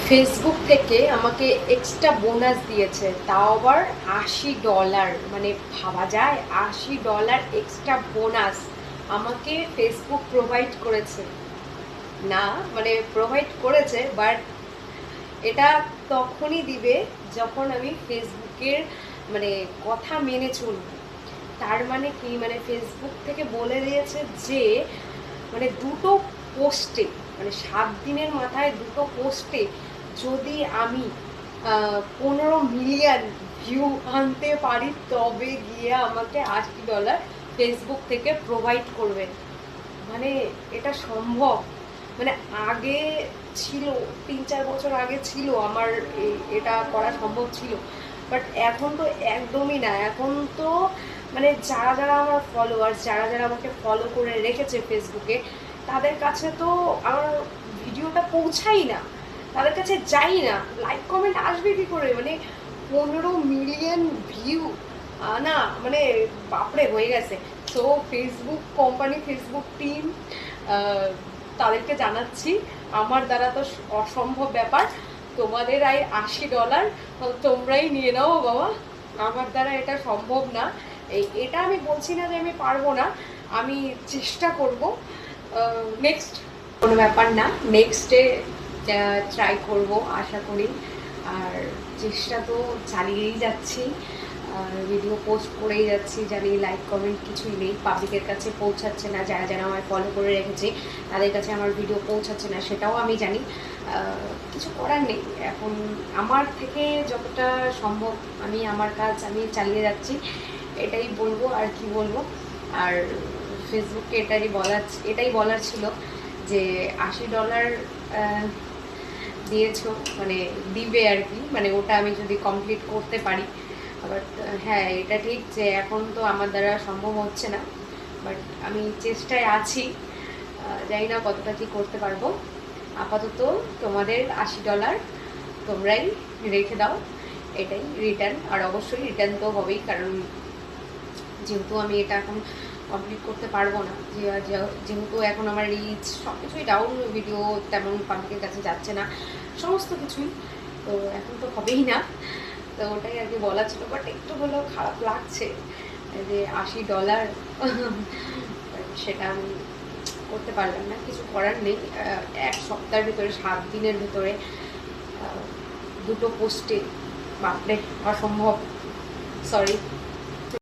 Facebook থেকে আমাকে extra bonus দিয়েছে, তাও আবার $80। মানে ভাবা যায়, $80 এক্সট্রা বোনাস আমাকে ফেসবুক প্রোভাইড করেছে। না মানে প্রোভাইড করেছে, বাট এটা তখনই দিবে যখন আমি ফেসবুকের মানে কথা মেনে চলব। তার মানে কি, মানে ফেসবুক থেকে বলে দিয়েছে যে মানে দুটো পোস্টে, মানে 7 দিনের মাথায় দুটো পোস্টে যদি আমি 15 মিলিয়ন ভিউ আনতে পারি তবে গিয়ে আমাকে $80 ফেসবুক থেকে প্রোভাইড করবেন। মানে এটা সম্ভব? মানে আগে ছিল, 3-4 বছর আগে ছিল আমার এটা করা সম্ভব ছিল, বাট এখন তো একদমই না। এখন তো মানে যারা যারা আমার ফলোয়ার্স, যারা যারা আমাকে ফলো করে রেখেছে ফেসবুকে, তাদের কাছে তো আমার ভিডিওটা পৌঁছাই না, তাদের কাছে যাই না, লাইক কমেন্ট আসবে কি করে? মানে 15 মিলিয়ন ভিউ না, মানে বাপরে হয়ে গেছে। তো ফেসবুক কোম্পানি, ফেসবুক টিম, তাদেরকে জানাচ্ছি আমার দ্বারা তো অসম্ভব ব্যাপার। তোমাদের এই $80 তোমরাই নিয়ে নাও বাবা, আমার দ্বারা এটা সম্ভব না। এটা আমি বলছি না যে আমি পারবো না, আমি চেষ্টা করব। নেক্সট কোনো ব্যাপার না, নেক্সটে ট্রাই করব আশা করি। আর চেষ্টা তো চালিয়েই যাচ্ছি, ভিডিও পোস্ট করেই যাচ্ছি। জানি লাইক কমেন্ট কিছুই নেই, পাবলিকের কাছে পৌঁছাচ্ছে না, যারা যারা আমায় ফলো করে রেখেছে তাদের কাছে আমার ভিডিও পৌঁছাচ্ছে না, সেটাও আমি জানি। কিছু করার নেই, এখন আমার থেকে যতটা সম্ভব আমি আমার কাজ আমি চালিয়ে যাচ্ছি, এটাই বলবো। আর কি বলবো? আর ফেসবুককে এটাই বলার ছিল যে $80 দিয়েছো, মানে দিবে আর কি, মানে ওটা আমি যদি কমপ্লিট করতে পারি। বাট হ্যাঁ, এটা ঠিক যে এখন তো আমার দ্বারা সম্ভব হচ্ছে না, বাট আমি চেষ্টায় আছি। জানি না কতটা কি করতে পারবো। আপাতত তোমাদের $80 তোমরাই রেখে দাও, এটাই রিটার্ন। আর অবশ্যই রিটার্ন তো হবেই, কারণ যেহেতু আমি এটা এখন কমপ্লিট করতে পারবো না, যেহেতু এখন আমার রিচ সব কিছুই ডাউন, ভিডিও তেমন পাবলিকের কাছে যাচ্ছে না, সমস্ত কিছুই তো এখন তো হবেই না। তো ওটাই আর কি বলা ছিল, বাট একটু হলেও খারাপ লাগছে যে $80 সেটা আমি করতে পারলাম না, কিছু করার নেই। এক সপ্তাহের ভিতরে, 7 দিনের ভিতরে দুটো পোস্টে, বাপরে অসম্ভব, সরি।